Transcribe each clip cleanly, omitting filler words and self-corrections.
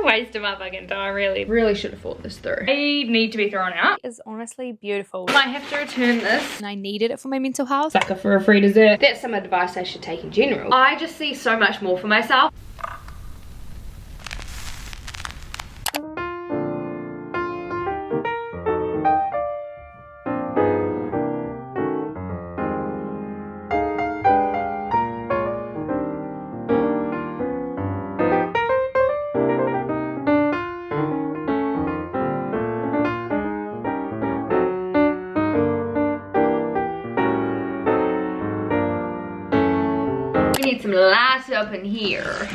waste of my fucking time, really should have thought this through. I need to be thrown out. It's honestly beautiful. I might have to return this, and I needed it for my mental health. Sucker for a free dessert. That's some advice I should take in general. I just see so much more for myself. We need some light up in here.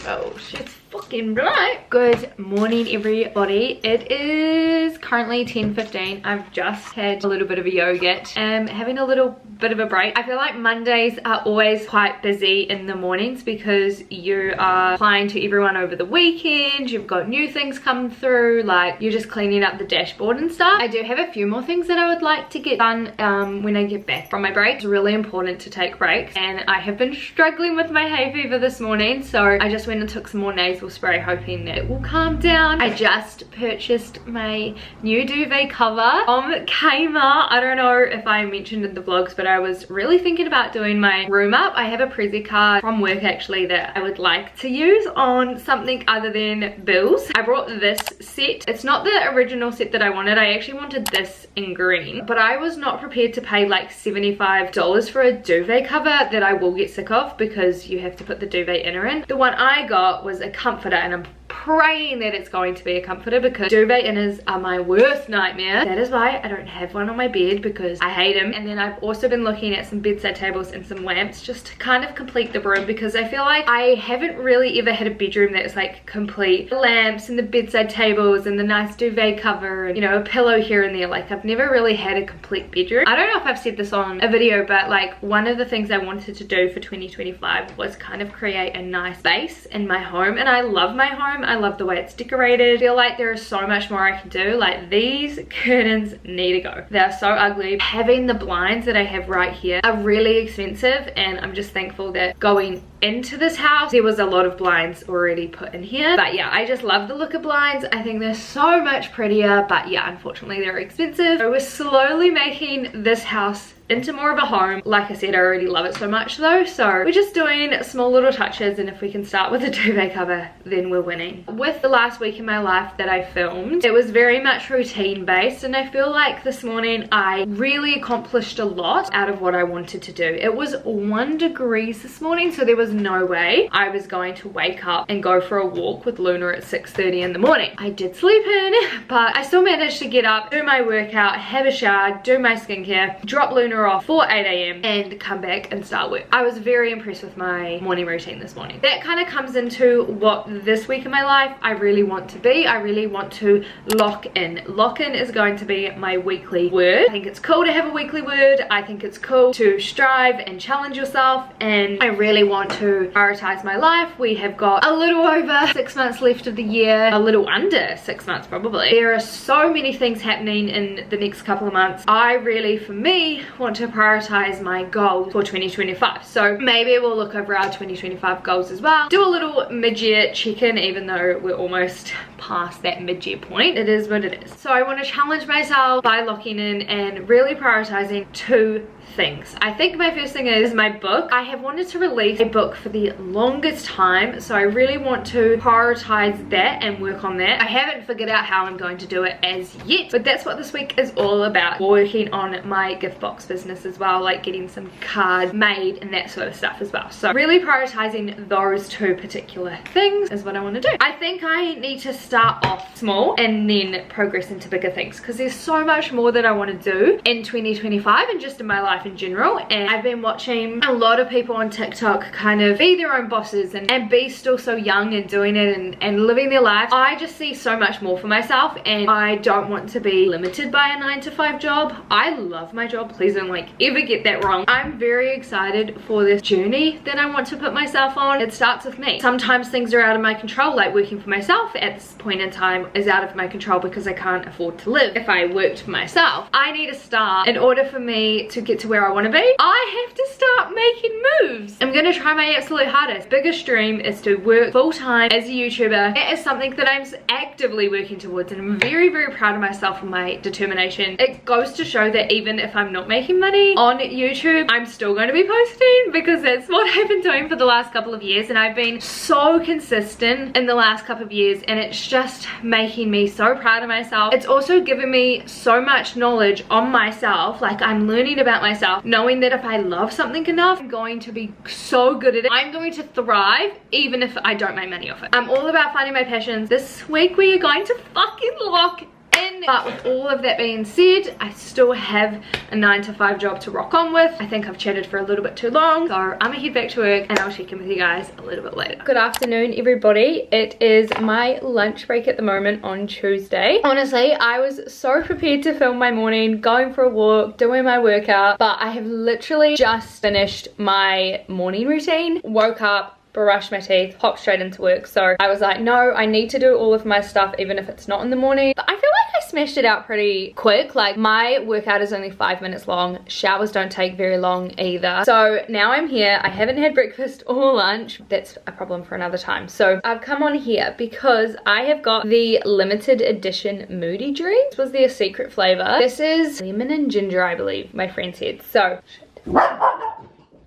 Oh shit, it's fucking bright. Good morning everybody. It is currently 10:15. I've just had a little bit of a yogurt. Having a little bit of a break. I feel like Mondays are always quite busy in the mornings because you are applying to everyone over the weekend. You've got new things come through, like you're just cleaning up the dashboard and stuff. I do have a few more things that I would like to get done when I get back from my break. It's really important to take breaks, and I have been struggling with my hay fever this morning, so I just went and took some more nasal spray hoping that it will calm down. I just purchased my new duvet cover from Kmart. I don't know if I mentioned in the vlogs, but I was really thinking about doing my room up. I have a Prezi card from work actually that I would like to use on something other than bills. I brought this set. It's not the original set that I wanted. I actually wanted this in green, but I was not prepared to pay like $75 for a duvet cover that I will get sick of because you have to put the duvet inner in. The one I got was a comforter, and I'm praying that it's going to be a comforter because duvet inners are my worst nightmare. That is why I don't have one on my bed, because I hate them. And then I've also been looking at some bedside tables and some lamps just to kind of complete the room, because I feel like I haven't really ever had a bedroom that's like complete. The lamps and the bedside tables and the nice duvet cover and, you know, a pillow here and there. Like, I've never really had a complete bedroom. I don't know if I've said this on a video, but like one of the things I wanted to do for 2025 was kind of create a nice space in my home. And I love my home. I love the way it's decorated. I feel like there is so much more I can do. Like, these curtains need to go. They're so ugly. Having the blinds that I have right here are really expensive, and I'm just thankful that going into this house there was a lot of blinds already put in here. But yeah, I just love the look of blinds. I think they're so much prettier, but yeah, unfortunately they're expensive. So we're slowly making this house into more of a home. Like I said, I already love it so much though, so we're just doing small little touches, and if we can start with a duvet cover, then we're winning. With the last week in my life that I filmed, it was very much routine based, and I feel like this morning I really accomplished a lot out of what I wanted to do. It was 1 degree this morning, so there was no way I was going to wake up and go for a walk with Luna at 6:30 in the morning. I did sleep in, but I still managed to get up, do my workout, have a shower, do my skincare, drop Luna off for 8 AM and come back and start work. I was very impressed with my morning routine this morning. That kind of comes into what this week in my life I really want to be. I really want to lock in. Lock in is going to be my weekly word. I think it's cool to have a weekly word. I think it's cool to strive and challenge yourself, and I really want to prioritize my life. We have got a little over 6 months left of the year, a little under 6 months probably. There are so many things happening in the next couple of months. I really, for me, want to prioritize my goals for 2025. So maybe we'll look over our 2025 goals as well. Do a little mid-year check-in, even though we're almost past that mid-year point. It is what it is. So I want to challenge myself by locking in and really prioritizing 2 things. I think my first thing is my book. I have wanted to release a book for the longest time, so I really want to prioritize that and work on that. I haven't figured out how I'm going to do it as yet, but that's what this week is all about. Working on my gift box business as well, like getting some cards made and that sort of stuff as well. So really prioritizing those 2 particular things is what I want to do. I think I need to start off small and then progress into bigger things, because there's so much more that I want to do in 2025 and just in my life in general. And I've been watching a lot of people on TikTok kind of be their own bosses and be still so young and doing it and living their life. I just see so much more for myself, and I don't want to be limited by a 9-to-5 job. I love my job, please don't like ever get that wrong. I'm very excited for this journey that I want to put myself on. It starts with me. Sometimes things are out of my control, like working for myself at point in time is out of my control because I can't afford to live if I worked for myself. I need to start, in order for me to get to where I want to be, I have to start making moves. I'm gonna try my absolute hardest. Biggest dream is to work full-time as a YouTuber. It is something that I'm actively working towards, and I'm very, very proud of myself for my determination. It goes to show that even if I'm not making money on YouTube, I'm still going to be posting, because that's what I've been doing for the last couple of years, and I've been so consistent in the last couple of years, and it's just making me so proud of myself. It's also given me so much knowledge on myself. Like, I'm learning about myself, knowing that if I love something enough, I'm going to be so good at it. I'm going to thrive even if I don't make money off it. I'm all about finding my passions. This week we are going to fucking lock in. But with all of that being said, I still have a 9-to-5 job to rock on with. I think I've chatted for a little bit too long, so I'm gonna head back to work and I'll check in with you guys a little bit later. Good afternoon, everybody. It is my lunch break at the moment on Tuesday. Honestly, I was so prepared to film my morning, going for a walk, doing my workout, but I have literally just finished my morning routine. Woke up, brushed my teeth, hopped straight into work. So I was like, no, I need to do all of my stuff even if it's not in the morning. But I feel like I smashed it out pretty quick. Like, my workout is only 5 minutes long. Showers don't take very long either. So now I'm here. I haven't had breakfast or lunch. That's a problem for another time. So I've come on here because I have got the limited edition Moody drink. This was their secret flavor. This is lemon and ginger, I believe my friend said. So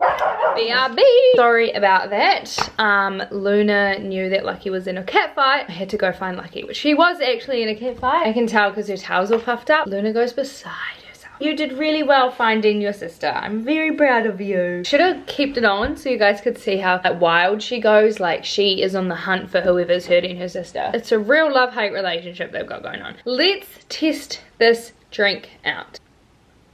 BRB. Sorry about that. Luna knew that Lucky was in a cat fight. I had to go find Lucky, which she was actually in a cat fight. I can tell because her tail's all puffed up. Luna goes beside herself. You did really well finding your sister. I'm very proud of you. Should have kept it on so you guys could see how wild she goes. Like, she is on the hunt for whoever's hurting her sister. It's a real love-hate relationship they've got going on. Let's test this drink out.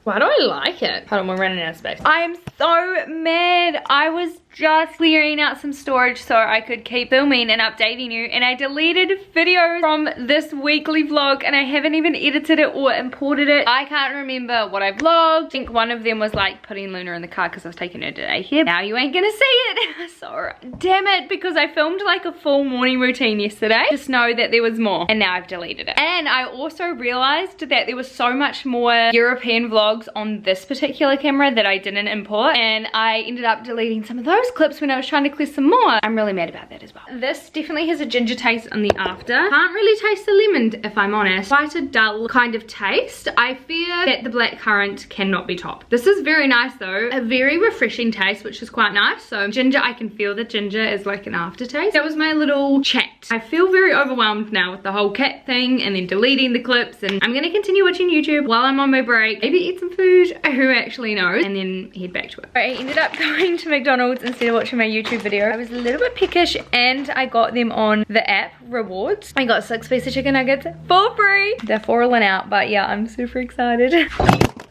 Why do I like it? Hold on, we're running out of space. I am so mad. I was just clearing out some storage so I could keep filming and updating you, and I deleted videos from this weekly vlog and I haven't even edited it or imported it. I can't remember what I vlogged. I think one of them was like putting Luna in the car because I was taking her to daycare. Now you ain't gonna see it. So damn it, because I filmed like a full morning routine yesterday. Just know that there was more, and now I've deleted it. And I also realized that there was so much more European vlogs on this particular camera that I didn't import, and I ended up deleting some of those clips when I was trying to clear some more. I'm really mad about that as well. This definitely has a ginger taste on the after. Can't really taste the lemon if I'm honest. Quite a dull kind of taste. I fear that the blackcurrant cannot be topped. This is very nice though. A very refreshing taste, which is quite nice. So ginger, I can feel the ginger is like an aftertaste. That was my little chat. I feel very overwhelmed now with the whole cat thing and then deleting the clips, and I'm gonna continue watching YouTube while I'm on my break. Maybe eat some food, who actually knows, and then head back to it. I ended up going to McDonald's instead of watching my YouTube video. I was a little bit peckish and I got them on the app rewards. I got 6 pieces of chicken nuggets for free. They're falling out, but yeah, I'm super excited.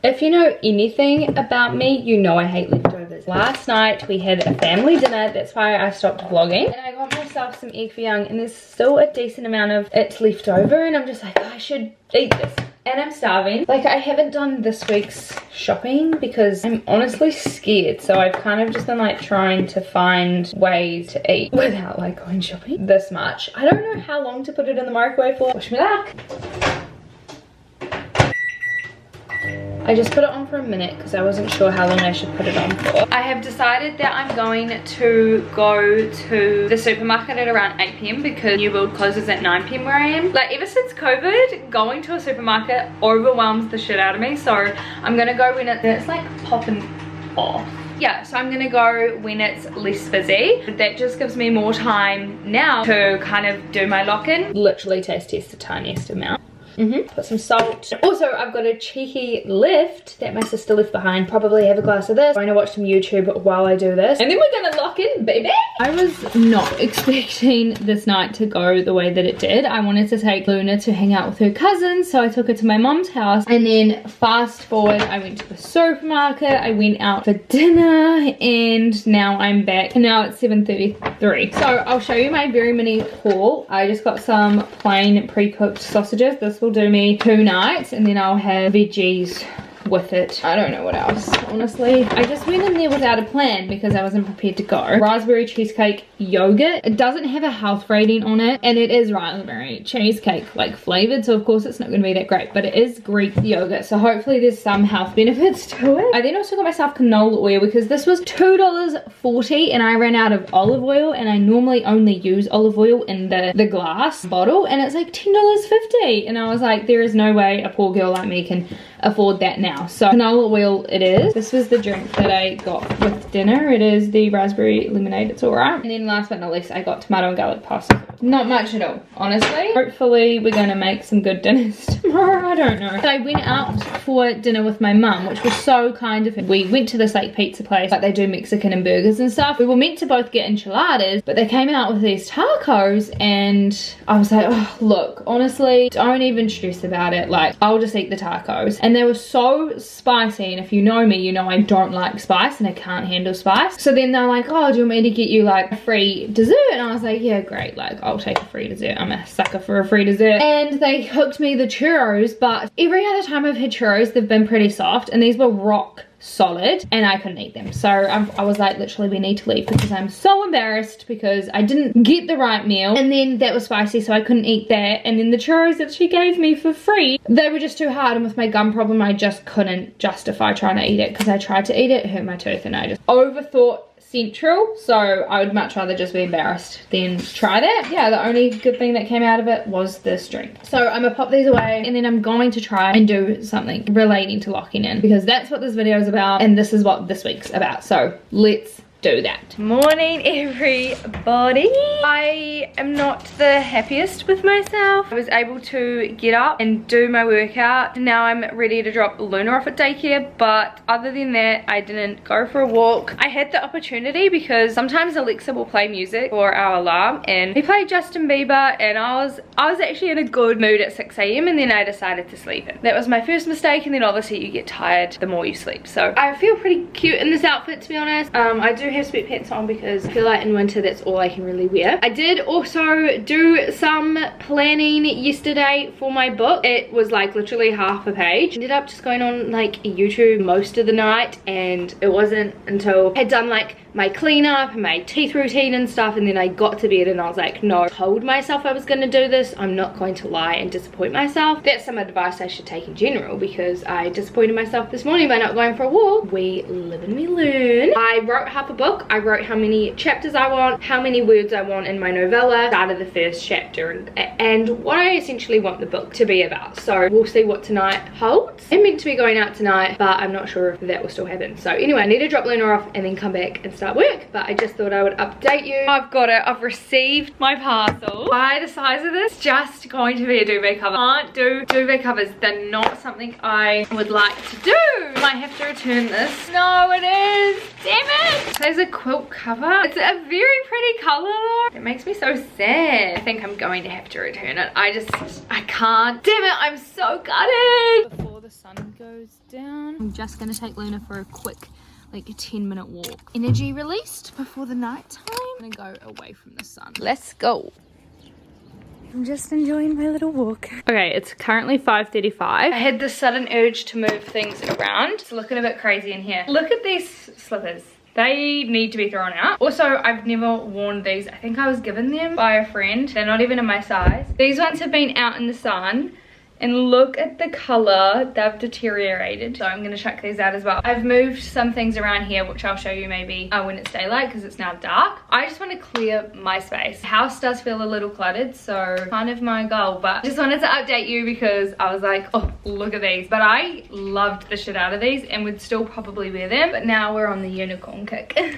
If you know anything about me, you know I hate leftovers. Last night we had a family dinner, that's why I stopped vlogging. And I got myself some egg foo young, and there's still a decent amount of it left over, and I'm just like, I should eat this. And I'm starving. Like, I haven't done this week's shopping because I'm honestly scared. So I've kind of just been like trying to find ways to eat without like going shopping this much. I don't know how long to put it in the microwave for. Wish me luck. I just put it on for a minute because I wasn't sure how long I should put it on for. I have decided that I'm going to go to the supermarket at around 8 p.m. because New World closes at 9 p.m. where I am. Like, ever since COVID, going to a supermarket overwhelms the shit out of me. So I'm gonna go when it's like popping off. Yeah, so I'm gonna go when it's less busy. That just gives me more time now to kind of do my lock-in. Literally taste test the tiniest amount. Put some salt. Also, I've got a cheeky lift that my sister left behind. Probably have a glass of this. I'm gonna watch some YouTube while I do this. And then we're gonna lock in, baby. I was not expecting this night to go the way that it did. I wanted to take Luna to hang out with her cousins, so I took her to my mom's house. And then fast forward, I went to the supermarket. I went out for dinner, and now I'm back. And now it's 7:33. So I'll show you my very mini haul. I just got some plain pre-cooked sausages. This will do me 2 nights, and then I'll have veggies with it. I don't know what else, honestly. I just went in there without a plan because I wasn't prepared to go. Raspberry cheesecake yogurt. It doesn't have a health rating on it, and it is raspberry cheesecake like flavored, so of course it's not going to be that great, but it is Greek yogurt, so hopefully there's some health benefits to it. I then also got myself canola oil because this was $2.40 and I ran out of olive oil, and I normally only use olive oil in the glass bottle, and it's like $10.50, and I was like, there is no way a poor girl like me can afford that now. So canola oil it is. This was the drink that I got with dinner. It is the raspberry lemonade. It's alright. And then last but not least, I got tomato and garlic pasta. Not much at all, honestly. Hopefully we're gonna make some good dinners tomorrow. I don't know. So I went out for dinner with my mum, which was so kind of her. We went to this like pizza place, like they do Mexican and burgers and stuff. We were meant to both get enchiladas, but they came out with these tacos, and I was like, oh, look, honestly, don't even stress about it. Like, I'll just eat the tacos. And they were so spicy, and if you know me, you know I don't like spice and I can't handle spice. So then they're like, oh, do you want me to get you like a free dessert? And I was like, yeah, great, like I'll take a free dessert. I'm a sucker for a free dessert. And they cooked me the churros, but every other time I've had churros, they've been pretty soft, and these were rock solid, and I couldn't eat them. So I was like, literally, we need to leave because I'm so embarrassed because I didn't get the right meal, and then that was spicy, so I couldn't eat that. And then the churros that she gave me for free, they were just too hard, and with my gum problem I just couldn't justify trying to eat it, because I tried to eat it, hurt my tooth, and I just overthought central. So I would much rather just be embarrassed than try that. Yeah, the only good thing that came out of it was this drink. So I'm gonna pop these away, and then I'm going to try and do something relating to locking in, because that's what this video is about, and this is what this week's about. So let's do that. Morning everybody. I am not the happiest with myself. I was able to get up and do my workout. Now I'm ready to drop Luna off at daycare, but other than that I didn't go for a walk. I had the opportunity because sometimes Alexa will play music for our alarm, and we played Justin Bieber, and I was actually in a good mood at 6 AM, and then I decided to sleep in. That was my first mistake, and then obviously you get tired the more you sleep. So I feel pretty cute in this outfit, to be honest. I do have sweatpants on because I feel like in winter that's all I can really wear. I did also do some planning yesterday for my book. It was like literally half a page. Ended up just going on like YouTube most of the night, and it wasn't until I had done like my cleanup and my teeth routine and stuff, and then I got to bed and I was like, no, I told myself I was going to do this. I'm not going to lie and disappoint myself. That's some advice I should take in general, because I disappointed myself this morning by not going for a walk. We live and we learn. I wrote half a book. I wrote how many chapters I want, how many words I want in my novella, started the first chapter, and what I essentially want the book to be about. So we'll see what tonight holds. I'm meant to be going out tonight, but I'm not sure if that will still happen. So anyway, I need to drop Luna off and then come back and start work, but I just thought I would update you. I've got it. I've received my parcel. By the size of this, just going to be a duvet cover. Can't do duvet covers. They're not something I would like to do. Might have to return this. No, it is. Damn it. There's a quilt cover. It's a very pretty color though. It makes me so sad. I think I'm going to have to return it. I can't. Damn it, I'm so gutted. Before the sun goes down, I'm just gonna take Luna for a quick like a 10-minute walk. Energy released before the night time. I'm gonna go away from the sun. Let's go. I'm just enjoying my little walk. Okay, it's currently 5:35. I had this sudden urge to move things around. It's looking a bit crazy in here. Look at these slippers. They need to be thrown out. Also, I've never worn these. I think I was given them by a friend. They're not even in my size. These ones have been out in the sun, and look at the color. They've deteriorated, so I'm gonna chuck these out as well. I've moved some things around here, which I'll show you maybe when it's daylight, because it's now dark. I just want to clear my space. The house does feel a little cluttered, so kind of my goal, but I just wanted to update you because I was like, oh, look at these. But I loved the shit out of these and would still probably wear them, but now we're on the unicorn kick.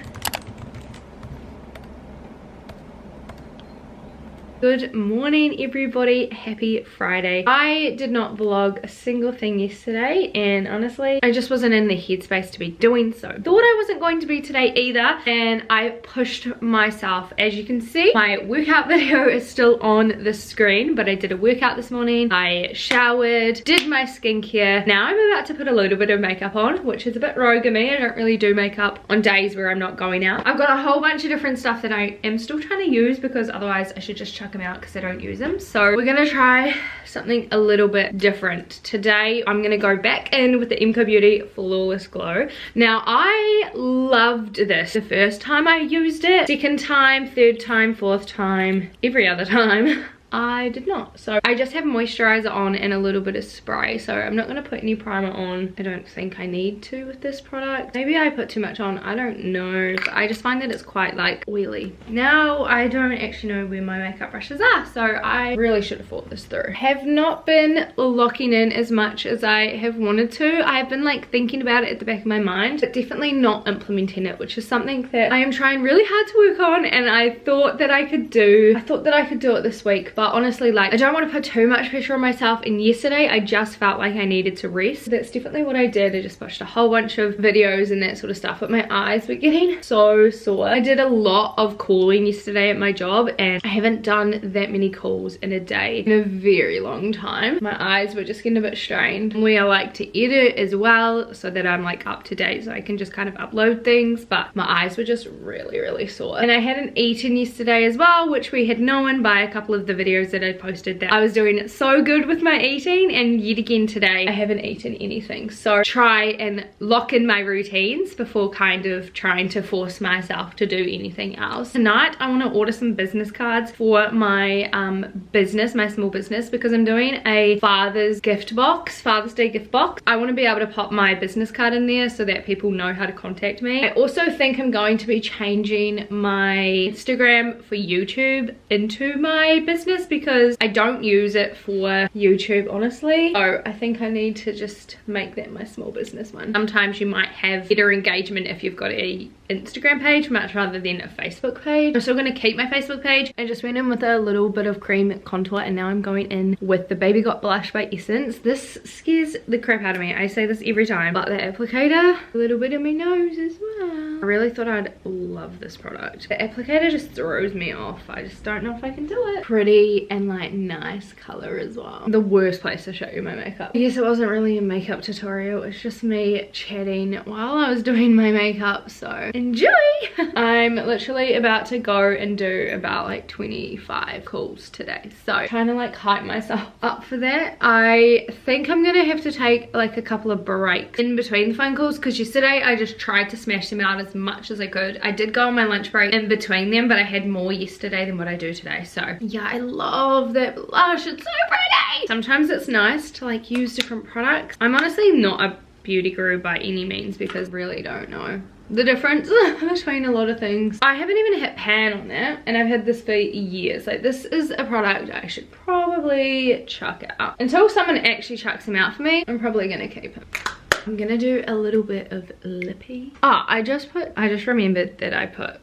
Good morning everybody, happy Friday. I did not vlog a single thing yesterday, and honestly I just wasn't in the headspace to be doing so. Thought I wasn't going to be today either, and I pushed myself. As you can see, my workout video is still on the screen, but I did a workout this morning. I showered, did my skincare. Now I'm about to put a little bit of makeup on, which is a bit rogue of me. I don't really do makeup on days where I'm not going out. I've got a whole bunch of different stuff that I am still trying to use, because otherwise I should just chuck chuck them out because I don't use them. So we're gonna try something a little bit different. Today I'm gonna go back in with the MCO Beauty Flawless Glow. Now I loved this the first time I used it, second time, third time, fourth time, every other time I did not. So I just have moisturizer on and a little bit of spray, so I'm not going to put any primer on. I don't think I need to with this product. Maybe I put too much on, I don't know, but I just find that it's quite like oily. Now I don't actually know where my makeup brushes are, so I really should have thought this through. Have not been locking in as much as I have wanted to. I've been like thinking about it at the back of my mind, but definitely not implementing it, which is something that I am trying really hard to work on, and I thought that I could do it this week. But honestly, like, I don't want to put too much pressure on myself, and yesterday I just felt like I needed to rest. So that's definitely what I did. I just watched a whole bunch of videos and that sort of stuff, but my eyes were getting so sore. I did a lot of calling yesterday at my job, and I haven't done that many calls in a day in a very long time. My eyes were just getting a bit strained. We I like to edit as well so that I'm like up to date, so I can just kind of upload things, but my eyes were just really sore. And I hadn't eaten yesterday as well, which we had known by a couple of the videos that I posted that I was doing so good with my eating, and yet again today I haven't eaten anything. So try and lock in my routines before kind of trying to force myself to do anything else. Tonight I want to order some business cards for my business, my small business, because I'm doing a Father's Day gift box. I want to be able to pop my business card in there so that people know how to contact me. I also think I'm going to be changing my Instagram for YouTube into my business, because I don't use it for YouTube, honestly. So I think I need to just make that my small business one. Sometimes you might have better engagement if you've got a Instagram page much rather than a Facebook page. I'm still going to keep my Facebook page. I just went in with a little bit of cream contour, and now I'm going in with the Baby Got Blush by Essence. This scares the crap out of me. I say this every time, but the applicator, a little bit in my nose as well. I really thought I'd love this product. The applicator just throws me off. I just don't know if I can do it. Pretty and like nice color as well. The worst place to show you my makeup. I guess it wasn't really a makeup tutorial. It's just me chatting while I was doing my makeup, so enjoy. I'm literally about to go and do about like 25 calls today, so trying to like hype myself up for that. I think I'm gonna have to take like a couple of breaks in between the phone calls, because yesterday I just tried to smash them out as much as I could. I did go on my lunch break in between them, but I had more yesterday than what I do today. So yeah, I love that blush. It's so pretty. Sometimes it's nice to like use different products. I'm honestly not a beauty guru by any means, because I really don't know the difference between a lot of things. I haven't even hit pan on that, and I've had this for years. Like, this is a product I should probably chuck out. Until someone actually chucks them out for me, I'm probably gonna keep them. I'm gonna do a little bit of lippy. I just remembered that I put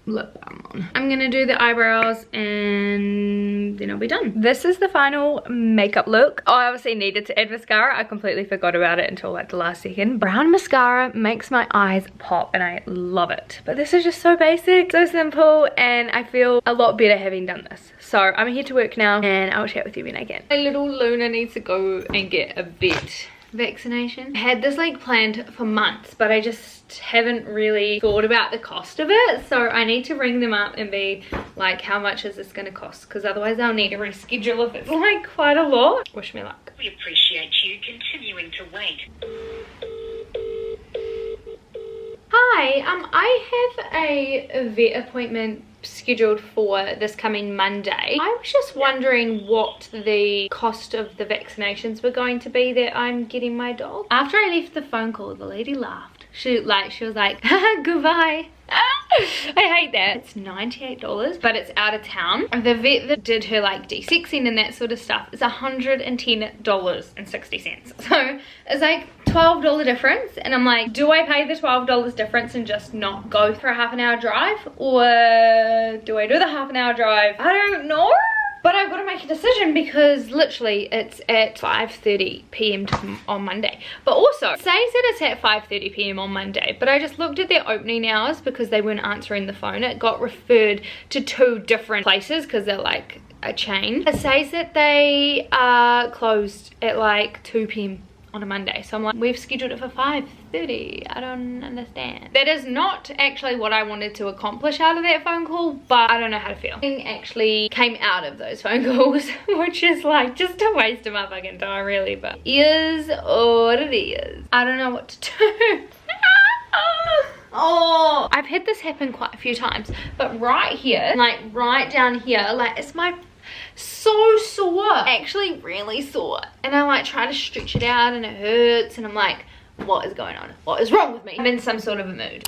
lip balm on. I'm gonna do the eyebrows and then I'll be done. This is the final makeup look. I obviously needed to add mascara. I completely forgot about it until like the last second. Brown mascara makes my eyes pop and I love it. But this is just so basic, so simple, and I feel a lot better having done this. So I'm here to work now, and I'll chat with you when I can. My little Luna needs to go and get a vet vaccination. I had this like planned for months, but I just haven't really thought about the cost of it, so I need to ring them up and be like, how much is this going to cost, because otherwise I'll need to reschedule if it's like quite a lot. Wish me luck. We appreciate you continuing to wait. Hi, I have a vet appointment scheduled for this coming Monday. I was just wondering what the cost of the vaccinations were going to be that I'm getting my dog. After I left the phone call, the lady laughed. She was like, goodbye. I hate that. It's $98, but it's out of town. The vet that did her like de-sexing and that sort of stuff is $110.60. So it's like $12 difference, and I'm like, do I pay the $12 difference and just not go for a half-an-hour drive, or do I do the half-an-hour drive? I don't know. But I've got to make a decision, because literally it's at 5:30 p.m. on Monday. But also, it says that it's at 5:30 p.m. on Monday, but I just looked at their opening hours because they weren't answering the phone. It got referred to 2 different places because they're like a chain. It says that they are closed at like 2 p.m. on a Monday. So I'm like, we've scheduled it for 5:30. I don't understand. That is not actually what I wanted to accomplish out of that phone call, but I don't know how to feel. Nothing actually came out of those phone calls, which is like just a waste of my fucking time really, but it is what it is. I don't know what to do. Oh, I've had this happen quite a few times, but right here, like right down here, like it's my so sore, actually really sore, and I like try to stretch it out and it hurts, and I'm like, what is going on? What is wrong with me? I'm in some sort of a mood.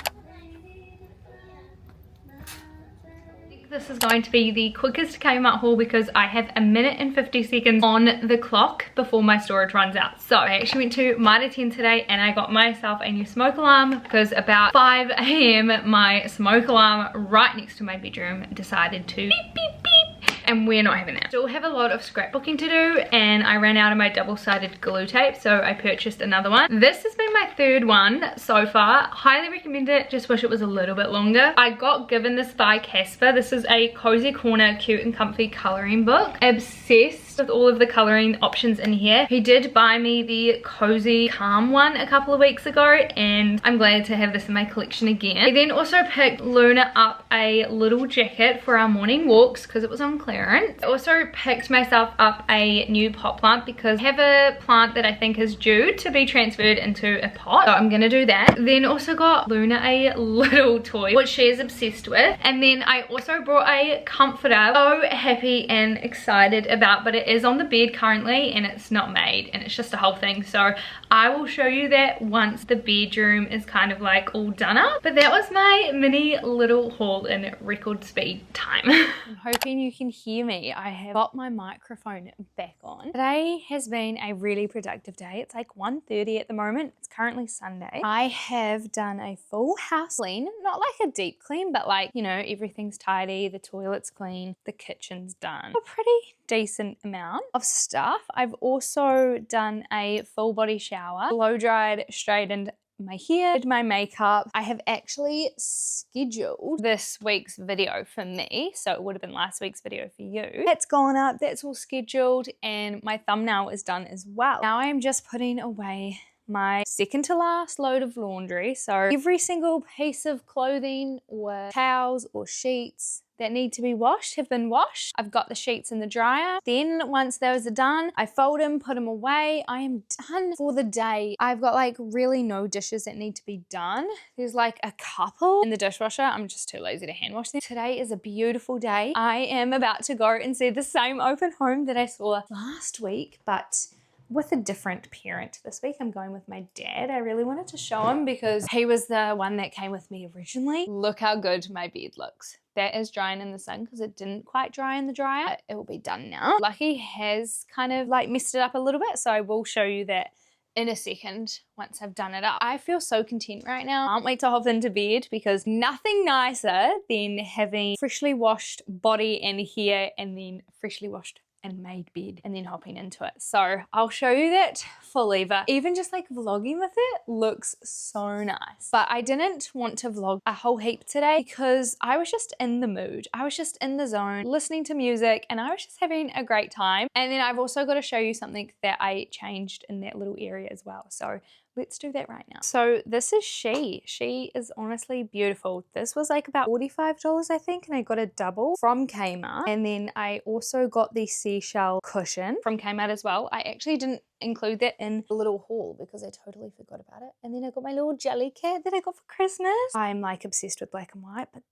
This is going to be the quickest Kmart haul because I have 1 minute and 50 seconds on the clock before my storage runs out. So I actually went to Mitre 10 today and I got myself a new smoke alarm because about 5 AM my smoke alarm right next to my bedroom decided to beep beep beep, and we're not having that. Still have a lot of scrapbooking to do, and I ran out of my double-sided glue tape, so I purchased another one. This has been my 3rd one so far. Highly recommend it, just wish it was a little bit longer. I got given this by Casper. This is a Cozy Corner cute and comfy coloring book. Obsessed with all of the coloring options in here. He did buy me the Cozy Calm one a couple of weeks ago, and I'm glad to have this in my collection again. I then also picked Luna up a little jacket for our morning walks because it was on clearance. I also picked myself up a new pot plant because I have a plant that I think is due to be transferred into a pot, so I'm gonna do that. Then also got Luna a little toy which she is obsessed with, and then I also brought a comforter. So happy and excited about, but it is on the bed currently and it's not made, and it's just a whole thing, so I will show you that once the bedroom is kind of like all done up. But that was my mini little haul in record speed time. I'm hoping you can hear me. I have got my microphone back on. Today has been a really productive day. It's like 1:30 at the moment. It's currently Sunday. I have done a full house clean, not like a deep clean, but like, you know, everything's tidy, the toilet's clean, the kitchen's done. A pretty decent amount of stuff. I've also done a full body shower, blow dried, straightened my hair, did my makeup. I have actually scheduled this week's video for me, so it would have been last week's video for you. That's gone up, that's all scheduled, and my thumbnail is done as well. Now I am just putting away my second to last load of laundry, so every single piece of clothing or towels or sheets that need to be washed have been washed. I've got the sheets in the dryer. Then once those are done, I fold them, put them away. I am done for the day. I've got like really no dishes that need to be done. There's like a couple in the dishwasher. I'm just too lazy to hand wash them. Today is a beautiful day. I am about to go and see the same open home that I saw last week, but with a different parent. This week I'm going with my dad. I really wanted to show him because he was the one that came with me originally. Look how good my bed looks. That is drying in the sun because it didn't quite dry in the dryer. It will be done now. Lucky has kind of like messed it up a little bit, so I will show you that in a second once I've done it up. I feel so content right now. Can't wait to hop into bed because nothing nicer than having freshly washed body and hair and then freshly washed and made bed and then hopping into it. So I'll show you that fully, but even just like vlogging with it looks so nice. But I didn't want to vlog a whole heap today because I was just in the mood. I was just in the zone, listening to music, and I was just having a great time. And then I've also got to show you something that I changed in that little area as well. So let's do that right now. So this is She. She is honestly beautiful. This was like about $45, I think, and I got a double from Kmart. And then I also got the seashell cushion from Kmart as well. I actually didn't include that in the little haul because I totally forgot about it. And then I got my little jelly cat that I got for Christmas. I'm like obsessed with black and white, but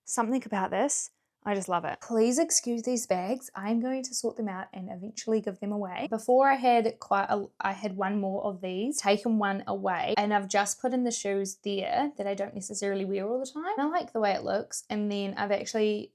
something about this, I just love it. Please excuse these bags. I'm going to sort them out and eventually give them away. Before I had one more of these, taken one away, and I've just put in the shoes there that I don't necessarily wear all the time. I like the way it looks. And then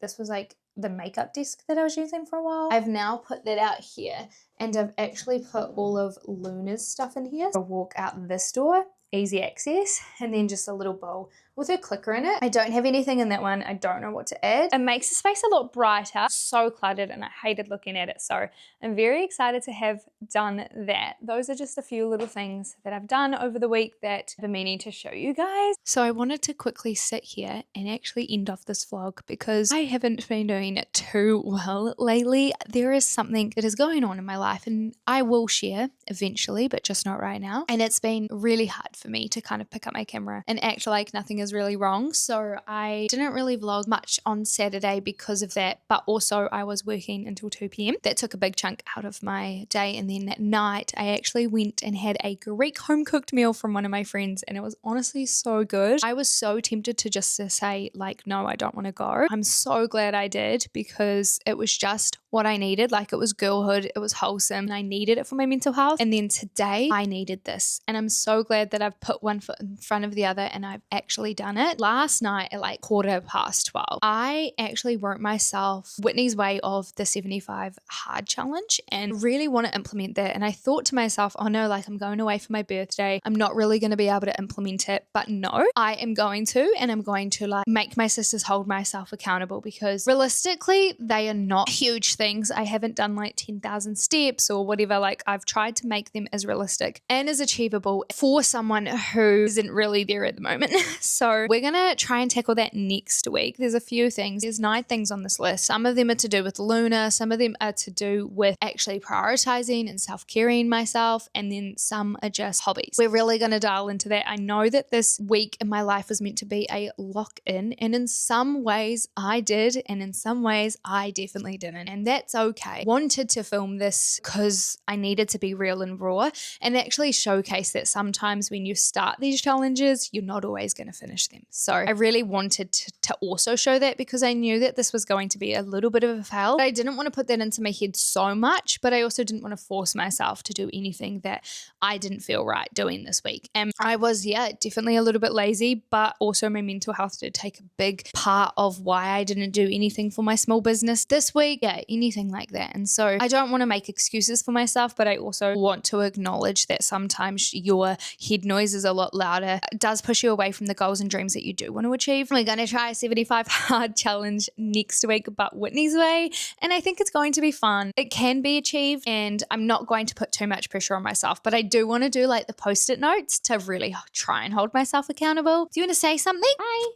this was like the makeup desk that I was using for a while. I've now put that out here, and I've actually put all of Luna's stuff in here. I'll walk out this door, easy access, and then just a little bowl with a clicker in it. I don't have anything in that one. I don't know what to add. It makes the space a lot brighter. So cluttered and I hated looking at it. So I'm very excited to have done that. Those are just a few little things that I've done over the week that I've been meaning to show you guys. So I wanted to quickly sit here and actually end off this vlog because I haven't been doing it too well lately. There is something that is going on in my life and I will share eventually, but just not right now. And it's been really hard for me to kind of pick up my camera and act like nothing is really wrong. So I didn't really vlog much on Saturday because of that, but also I was working until 2 p.m. That took a big chunk out of my day. And then at night, I actually went and had a Greek home cooked meal from one of my friends and it was honestly so good. I was so tempted to just to say like, no, I don't want to go. I'm so glad I did because it was just what I needed. Like it was girlhood, it was wholesome, and I needed it for my mental health. And then today I needed this. And I'm so glad that I've put one foot in front of the other and I've actually done it. Last night at like 12:15, I actually wrote myself Whitney's way of the 75 hard challenge and really want to implement that. And I thought to myself, oh no, like I'm going away for my birthday. I'm not really going to be able to implement it. But no, I am going to, and I'm going to like make my sisters hold myself accountable because realistically, they are not huge things. I haven't done like 10,000 steps or whatever. Like I've tried to make them as realistic and as achievable for someone who isn't really there at the moment. So we're going to try and tackle that next week. There's a few things. There's 9 things on this list. Some of them are to do with Luna. Some of them are to do with actually prioritizing and self-caring myself. And then some are just hobbies. We're really going to dial into that. I know that this week in my life was meant to be a lock-in. And in some ways I did. And in some ways I definitely didn't. And that's okay. Wanted to film this because I needed to be real and raw and actually showcase that sometimes when you start these challenges, you're not always going to finish them. So I really wanted to also show that because I knew that this was going to be a little bit of a fail. But I didn't want to put that into my head so much, but I also didn't want to force myself to do anything that I didn't feel right doing this week. And I was, definitely a little bit lazy, but also my mental health did take a big part of why I didn't do anything for my small business this week. Anything like that. And so I don't want to make excuses for myself, but I also want to acknowledge that sometimes your head noise is a lot louder. It does push you away from the goals and dreams that you do want to achieve. We're going to try a 75 hard challenge next week, but Whitney's way. And I think it's going to be fun. It can be achieved and I'm not going to put too much pressure on myself, but I do want to do like the post-it notes to really try and hold myself accountable. Do you want to say something? Hi.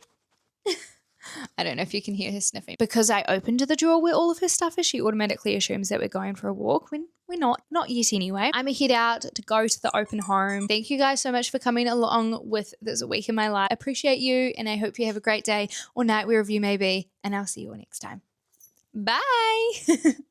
I don't know if you can hear her sniffing. Because I opened the drawer where all of her stuff is, she automatically assumes that we're going for a walk when we're not yet anyway. I'm head out to go to the open home. Thank you guys so much for coming along with this week in my life. I appreciate you and I hope you have a great day or night wherever you may be, and I'll see you all next time. Bye.